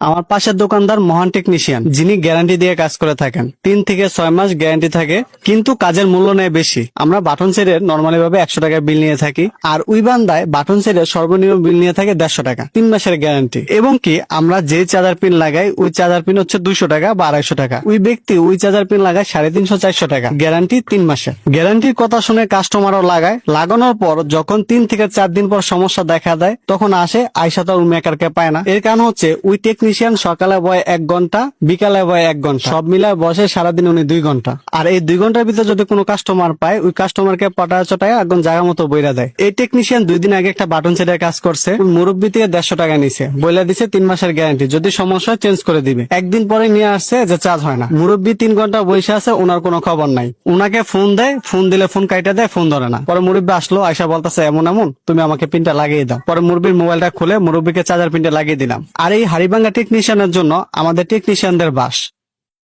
আমার পাশের দোকানদার মহান টেকনিশিয়ান, যিনি গ্যারান্টি দিয়ে কাজ করে থাকেন। 3 থেকে 6 মাস গ্যারান্টি থাকে, কিন্তু কাজের মূল্য নেয় বেশি। আমরা বাটন সেটের নর্মালি ভাবে 100 টাকা বিল নিয়ে থাকি, আর ওই বান্দায় বাটন সেটের সর্বনিম্ন বিল নিয়ে থাকে 150 টাকা, 3 মাসের গ্যারান্টি। এবং কি আমরা যে চার্জার পিন লাগাই ওই চার্জার পিন হচ্ছে 200 টাকা বা 250 টাকা, ওই ব্যক্তি ওই চার্জার পিন লাগায় 350-400 টাকা, গ্যারান্টি 3 মাসের। গ্যারান্টির কথা শুনে কাস্টমারও লাগায়, লাগানোর পর যখন 3 থেকে 4 দিন পর সমস্যা দেখা দেয় তখন আসে, আইসা তো মেকারকে পায় না। এর কারণ হচ্ছে ওই টেকনিশিয়ান সকালে বয় 1 ঘন্টা, বিকালে বয় 1 ঘন্টা, সব মিলায় বসে সারাদিন উনি 2 ঘন্টা। আর এই 2 ঘন্টার ভিতরে যদি কোনো কাস্টমার পায়, ওই কাস্টমারকে পটায় চটায় একদম জায়গা মতো বইরা দেয়। এই টেকনিশিয়ান 2 দিন আগে একটা বাটন সেটের কাজ করছে, ওই মুরব্বী থেকে 150 টাকা নিছে, বইলা দিছে 3 মাসের গ্যারান্টি, যদি সমস্যা চেঞ্জ করে দিবে। একদিন পরে নিয়ে আসছে যে চার্জ হয় না। মুরব্বী 3 ঘন্টা বসে আছে, ওনার কোনো খবর নাই। উনাকে ফোন দেয়, ফোন দিলে ফোন কাইটা দেয়, ফোন ধরে না। পরে মুরব্বী আসলো, আয়সা বলতেছে এমন এমন, তুমি আমাকে পিনটা লাগিয়ে দাও। পরে মুরব্বীর মোবাইলটা খুলে মুরব্বীকে চার্জার পিনটা লাগিয়ে দিলাম। আর এই হাড়িভাঙ্গা টেকনিশিয়ানের জন্য আমাদের টেকনিশিয়ানদের বাস।